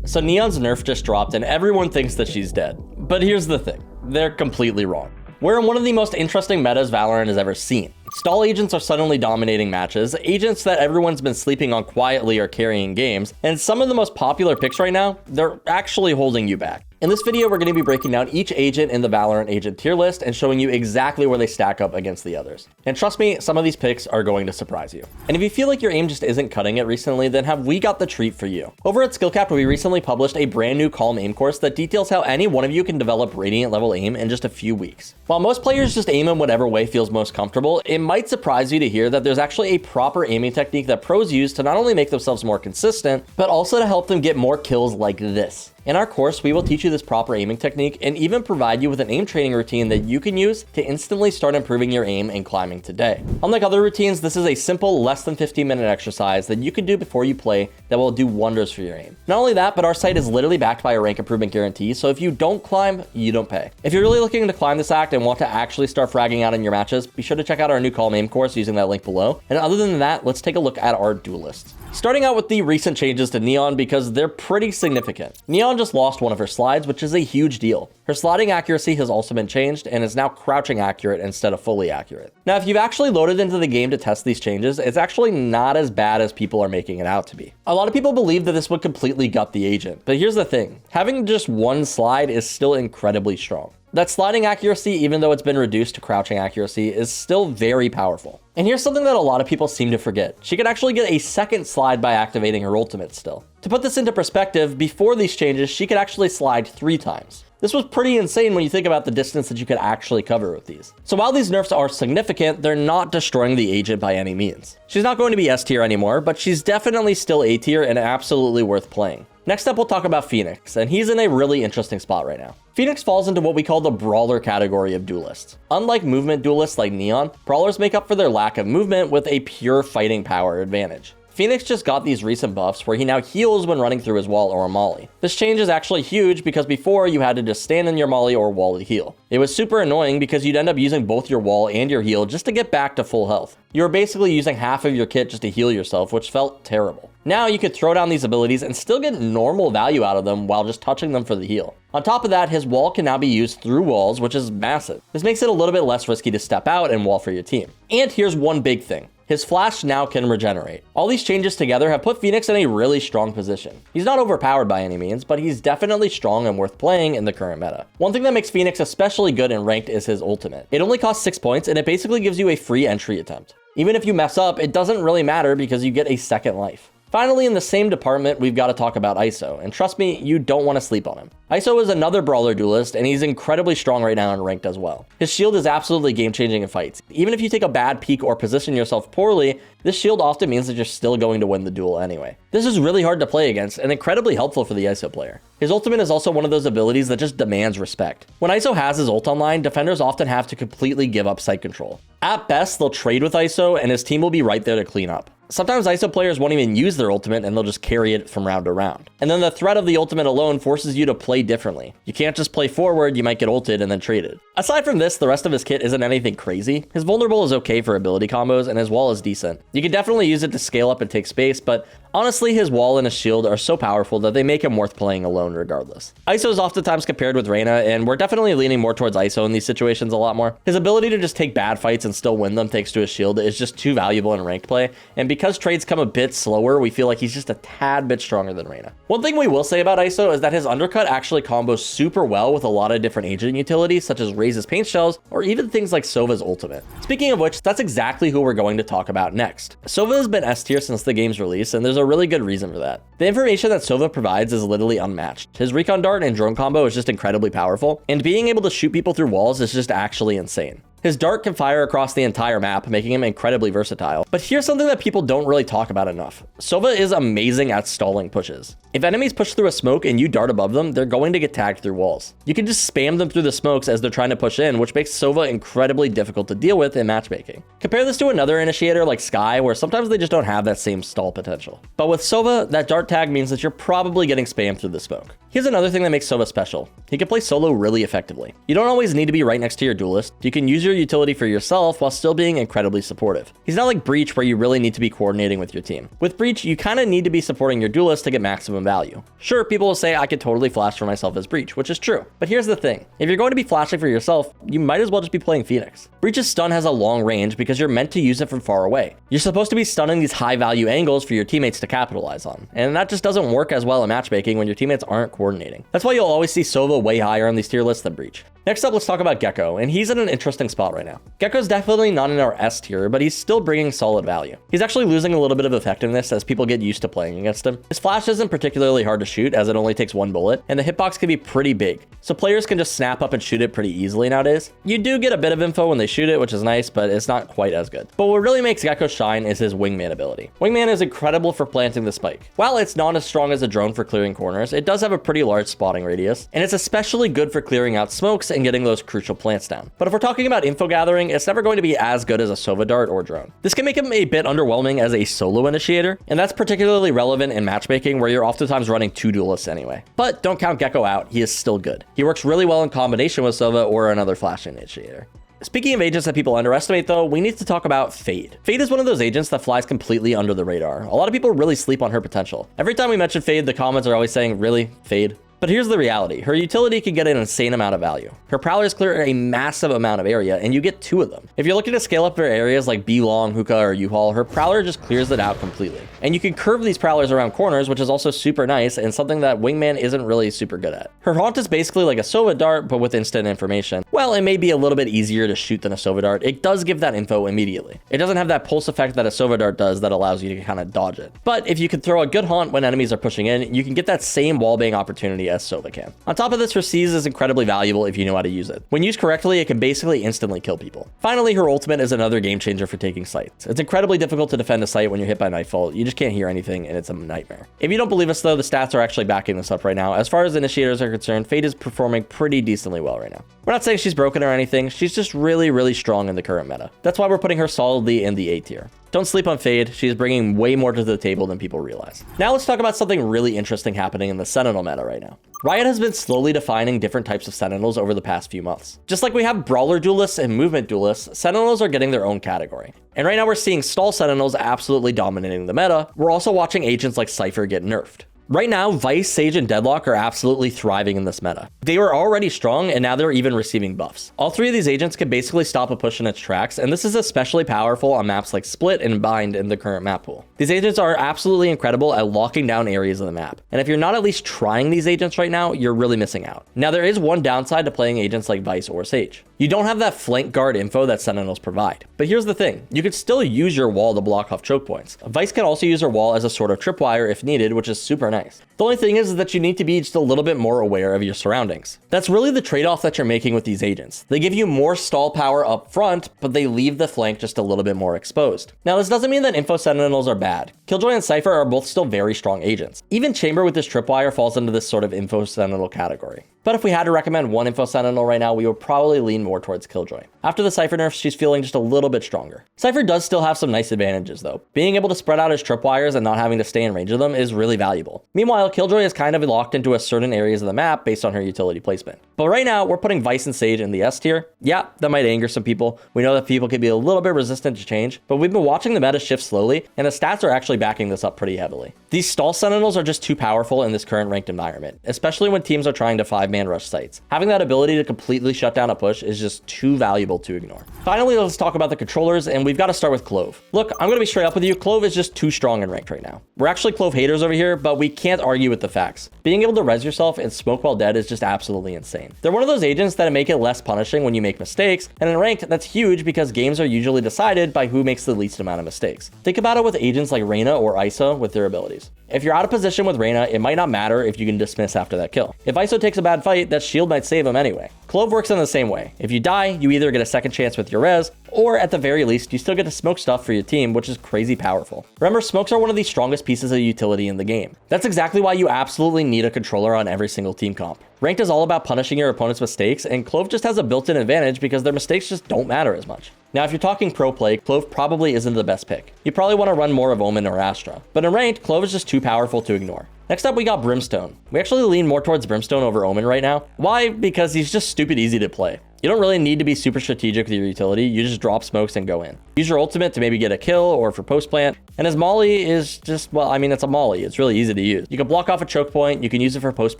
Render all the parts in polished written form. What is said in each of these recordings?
So Neon's nerf just dropped and everyone thinks that she's dead. But here's the thing, they're completely wrong. We're in one of the most interesting metas Valorant has ever seen. Stall agents are suddenly dominating matches, agents that everyone's been sleeping on quietly are carrying games, and some of the most popular picks right now, they're actually holding you back. In this video, we're going to be breaking down each agent in the Valorant agent tier list and showing you exactly where they stack up against the others. And trust me, some of these picks are going to surprise you. And if you feel like your aim just isn't cutting it recently, then have we got the treat for you. Over at SkillCapped, we recently published a brand new Calm Aim course that details how any one of you can develop Radiant level aim in just a few weeks. While most players just aim in whatever way feels most comfortable, it might surprise you to hear that there's actually a proper aiming technique that pros use to not only make themselves more consistent, but also to help them get more kills like this. In our course, we will teach you this proper aiming technique and even provide you with an aim training routine that you can use to instantly start improving your aim and climbing today. Unlike other routines, this is a simple, less than 15-minute exercise that you can do before you play that will do wonders for your aim. Not only that, but our site is literally backed by a rank improvement guarantee, so if you don't climb, you don't pay. If you're really looking to climb this act and want to actually start fragging out in your matches, be sure to check out our new Calm Aim course using that link below. And other than that, let's take a look at our duelists. Starting out with the recent changes to Neon because they're pretty significant. Neon just lost one of her slides, which is a huge deal. Her sliding accuracy has also been changed and is now crouching accurate instead of fully accurate. Now, if you've actually loaded into the game to test these changes, it's actually not as bad as people are making it out to be. A lot of people believe that this would completely gut the agent, but here's the thing, having just one slide is still incredibly strong. That sliding accuracy, even though it's been reduced to crouching accuracy, is still very powerful. And here's something that a lot of people seem to forget. She could actually get a second slide by activating her ultimate still. To put this into perspective, before these changes, she could actually slide 3 times. This was pretty insane when you think about the distance that you could actually cover with these. So while these nerfs are significant, they're not destroying the agent by any means. She's not going to be S tier anymore, but she's definitely still A tier and absolutely worth playing. Next up, we'll talk about Phoenix, and he's in a really interesting spot right now. Phoenix falls into what we call the brawler category of duelists. Unlike movement duelists like Neon, brawlers make up for their lack of movement with a pure fighting power advantage. Phoenix just got these recent buffs where he now heals when running through his wall or a molly. This change is actually huge because before you had to just stand in your molly or wall to heal. It was super annoying because you'd end up using both your wall and your heal just to get back to full health. You were basically using half of your kit just to heal yourself, which felt terrible. Now you could throw down these abilities and still get normal value out of them while just touching them for the heal. On top of that, his wall can now be used through walls, which is massive. This makes it a little bit less risky to step out and wall for your team. And here's one big thing. His flash now can regenerate. All these changes together have put Phoenix in a really strong position. He's not overpowered by any means, but he's definitely strong and worth playing in the current meta. One thing that makes Phoenix especially good in ranked is his ultimate. It only costs 6 points and it basically gives you a free entry attempt. Even if you mess up, it doesn't really matter because you get a second life. Finally, in the same department, we've got to talk about ISO, and trust me, you don't want to sleep on him. ISO is another brawler duelist, and he's incredibly strong right now in ranked as well. His shield is absolutely game-changing in fights. Even if you take a bad peek or position yourself poorly, this shield often means that you're still going to win the duel anyway. This is really hard to play against and incredibly helpful for the ISO player. His ultimate is also one of those abilities that just demands respect. When ISO has his ult online, defenders often have to completely give up site control. At best, they'll trade with ISO, and his team will be right there to clean up. Sometimes ISO players won't even use their ultimate and they'll just carry it from round to round. And then the threat of the ultimate alone forces you to play differently. You can't just play forward, you might get ulted and then traded. Aside from this, the rest of his kit isn't anything crazy. His vulnerable is okay for ability combos and his wall is decent. You can definitely use it to scale up and take space, but honestly, his wall and his shield are so powerful that they make him worth playing alone regardless. ISO is oftentimes compared with Reyna, and we're definitely leaning more towards ISO in these situations a lot more. His ability to just take bad fights and still win them thanks to his shield is just too valuable in ranked play, and because trades come a bit slower, we feel like he's just a tad bit stronger than Reyna. One thing we will say about ISO is that his undercut actually combos super well with a lot of different agent utilities such as Raze's paint shells or even things like Sova's ultimate. Speaking of which, that's exactly who we're going to talk about next. Sova has been S tier since the game's release, and there's a really good reason for that. The information that Sova provides is literally unmatched. His recon dart and drone combo is just incredibly powerful, and being able to shoot people through walls is just actually insane. His dart can fire across the entire map, making him incredibly versatile. But here's something that people don't really talk about enough. Sova is amazing at stalling pushes. If enemies push through a smoke and you dart above them, they're going to get tagged through walls. You can just spam them through the smokes as they're trying to push in, which makes Sova incredibly difficult to deal with in matchmaking. Compare this to another initiator like Skye, where sometimes they just don't have that same stall potential. But with Sova, that dart tag means that you're probably getting spammed through the smoke. Here's another thing that makes Sova special. He can play solo really effectively. You don't always need to be right next to your duelist. You can use your utility for yourself while still being incredibly supportive. He's not like Breach where you really need to be coordinating with your team. With Breach, you kind of need to be supporting your Duelist to get maximum value. Sure, people will say I could totally flash for myself as Breach, which is true. But here's the thing. If you're going to be flashing for yourself, you might as well just be playing Phoenix. Breach's stun has a long range because you're meant to use it from far away. You're supposed to be stunning these high value angles for your teammates to capitalize on. And that just doesn't work as well in matchmaking when your teammates aren't coordinating. That's why you'll always see Sova way higher on these tier lists than Breach. Next up, let's talk about Gekko, and he's in an interesting spot right now. Gekko's definitely not in our S tier, but he's still bringing solid value. He's actually losing a little bit of effectiveness as people get used to playing against him. His flash isn't particularly hard to shoot as it only takes one bullet, and the hitbox can be pretty big, so players can just snap up and shoot it pretty easily nowadays. You do get a bit of info when they shoot it, which is nice, but it's not quite as good. But what really makes Gekko shine is his wingman ability. Wingman is incredible for planting the spike. While it's not as strong as a drone for clearing corners, it does have a pretty large spotting radius, and it's especially good for clearing out smokes and getting those crucial plants down. But if we're talking about info gathering, it's never going to be as good as a Sova dart or drone. This can make him a bit underwhelming as a solo initiator, and that's particularly relevant in matchmaking where you're oftentimes running 2 duelists anyway. But don't count Gekko out, he is still good. He works really well in combination with Sova or another flash initiator. Speaking of agents that people underestimate though, we need to talk about Fade. Fade is one of those agents that flies completely under the radar. A lot of people really sleep on her potential. Every time we mention Fade, the comments are always saying, really? Fade? But here's the reality. Her utility can get an insane amount of value. Her prowlers clear a massive amount of area, and you get 2 of them. If you're looking to scale up their areas like B-Long, Hookah, or U-Haul, her prowler just clears it out completely. And you can curve these prowlers around corners, which is also super nice, and something that Wingman isn't really super good at. Her haunt is basically like a Sova dart, but with instant information. While it may be a little bit easier to shoot than a Sova dart, it does give that info immediately. It doesn't have that pulse effect that a Sova dart does that allows you to kind of dodge it. But if you can throw a good haunt when enemies are pushing in, you can get that same wallbang opportunity as Sova can. On top of this, her Seize is incredibly valuable if you know how to use it. When used correctly, it can basically instantly kill people. Finally, her ultimate is another game changer for taking sites. It's incredibly difficult to defend a site when you're hit by Nightfall. You just can't hear anything, and it's a nightmare. If you don't believe us though, the stats are actually backing this up right now. As far as initiators are concerned, Fade is performing pretty decently well right now. We're not saying she's broken or anything, she's just really strong in the current meta. That's why we're putting her solidly in the A tier. Don't sleep on Fade, she's bringing way more to the table than people realize. Now let's talk about something really interesting happening in the Sentinel meta right now. Riot has been slowly defining different types of Sentinels over the past few months. Just like we have Brawler Duelists and Movement Duelists, Sentinels are getting their own category. And right now we're seeing Stall Sentinels absolutely dominating the meta. We're also watching agents like Cypher get nerfed. Right now, Vyse, Sage, and Deadlock are absolutely thriving in this meta. They were already strong, and now they're even receiving buffs. All 3 of these agents can basically stop a push in its tracks, and this is especially powerful on maps like Split and Bind in the current map pool. These agents are absolutely incredible at locking down areas of the map, and if you're not at least trying these agents right now, you're really missing out. Now, there is one downside to playing agents like Vyse or Sage. You don't have that flank guard info that Sentinels provide. But here's the thing, you could still use your wall to block off choke points. Vyse can also use her wall as a sort of tripwire if needed, which is super nice. The only thing is that you need to be just a little bit more aware of your surroundings. That's really the trade-off that you're making with these agents. They give you more stall power up front, but they leave the flank just a little bit more exposed. Now, this doesn't mean that info Sentinels are bad. Killjoy and Cypher are both still very strong agents. Even Chamber with this tripwire falls into this sort of info Sentinel category. But if we had to recommend one info Sentinel right now, we would probably lean more towards Killjoy. After the Cypher nerfs, she's feeling just a little bit stronger. Cypher does still have some nice advantages though. Being able to spread out his tripwires and not having to stay in range of them is really valuable. Meanwhile, Killjoy is kind of locked into a certain areas of the map based on her utility placement. But right now, we're putting Vyse and Sage in the S tier. Yeah, that might anger some people. We know that people can be a little bit resistant to change, but we've been watching the meta shift slowly, and the stats are actually backing this up pretty heavily. These stall Sentinels are just too powerful in this current ranked environment, especially when teams are trying to 5-man rush sites. Having that ability to completely shut down a push is just too valuable to ignore. Finally, let's talk about the controllers, and we've got to start with Clove. Look, I'm going to be straight up with you. Clove is just too strong in ranked right now. We're actually Clove haters over here, but we can't argue with the facts. Being able to res yourself and smoke while dead is just absolutely insane. They're one of those agents that make it less punishing when you make mistakes, and in ranked, that's huge because games are usually decided by who makes the least amount of mistakes. Think about it with agents like Reyna or ISO with their abilities. If you're out of position with Reyna, it might not matter if you can dismiss after that kill. If ISO takes a bad fight, that shield might save him anyway. Clove works in the same way. If you die, you either get a second chance with your res, or at the very least, you still get to smoke stuff for your team, which is crazy powerful. Remember, smokes are one of the strongest pieces of utility in the game. That's exactly why you absolutely need a controller on every single team comp. Ranked is all about punishing your opponent's mistakes, and Clove just has a built-in advantage because their mistakes just don't matter as much. Now, if you're talking pro play, Clove probably isn't the best pick. You probably want to run more of Omen or Astra. But in ranked, Clove is just too powerful to ignore. Next up, we got Brimstone. We actually lean more towards Brimstone over Omen right now. Why? Because he's just stupid easy to play. You don't really need to be super strategic with your utility. You just drop smokes and go in. Use your ultimate to maybe get a kill or for post plant. And his molly is just, well, I mean, it's a molly. It's really easy to use. You can block off a choke point. You can use it for post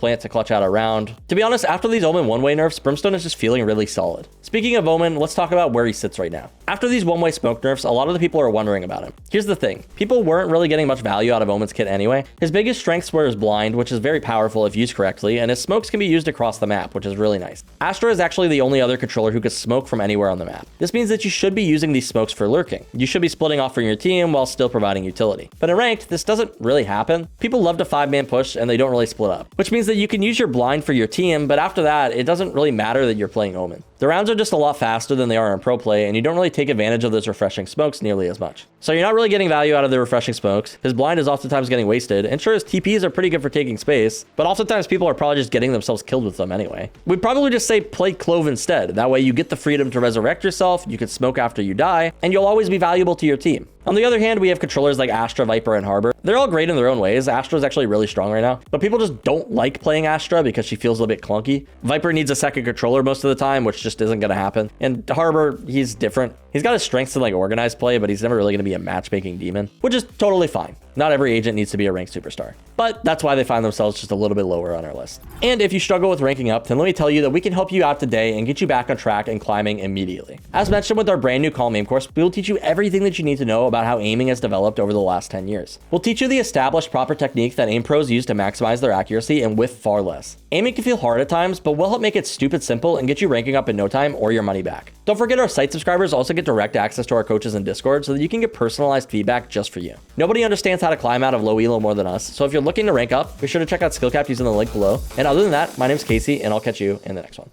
plant to clutch out a round. To be honest, after these Omen one-way nerfs, Brimstone is just feeling really solid. Speaking of Omen, let's talk about where he sits right now. After these one-way smoke nerfs, a lot of the people are wondering about him. Here's the thing. People weren't really getting much value out of Omen's kit anyway. His biggest strengths were his blind, which is very powerful if used correctly, and his smokes can be used across the map, which is really nice. Astra is actually the only other controller who can smoke from anywhere on the map. This means that you should be using these smokes for lurking. You should be splitting off from your team while still providing utility. But in ranked, this doesn't really happen. People love to 5-man push and they don't really split up, which means that you can use your blind for your team, but after that, it doesn't really matter that you're playing Omen. The rounds are just a lot faster than they are in pro play, and you don't really take advantage of those refreshing smokes nearly as much. So you're not really getting value out of the refreshing smokes. His blind is oftentimes getting wasted, and sure, his TPs are pretty good for taking space, but oftentimes people are probably just getting themselves killed with them anyway. We'd probably just say play Clove instead. That way you get the freedom to resurrect yourself, you can smoke after you die, and you'll always be valuable to your team. On the other hand, we have controllers like Astra, Viper, and Harbor. They're all great in their own ways. Astra is actually really strong right now, but people just don't like playing Astra because she feels a little bit clunky. Viper needs a second controller most of the time, which just isn't going to happen. And Harbor, he's different. He's got his strengths in like organized play, but he's never really going to be a matchmaking demon, which is totally fine. Not every agent needs to be a ranked superstar, but that's why they find themselves just a little bit lower on our list. And if you struggle with ranking up, then let me tell you that we can help you out today and get you back on track and climbing immediately. As mentioned with our brand new Calm Aim course, we will teach you everything that you need to know about how aiming has developed over the last 10 years. We'll teach you the established proper technique that aim pros use to maximize their accuracy and with far less. Aiming can feel hard at times, but we'll help make it stupid simple and get you ranking up in no time or your money back. Don't forget our site subscribers also get direct access to our coaches in Discord so that you can get personalized feedback just for you. Nobody understands how to climb out of low elo more than us, so if you're looking to rank up, be sure to check out SkillCapped using the link below. And other than that, my name's Casey, and I'll catch you in the next one.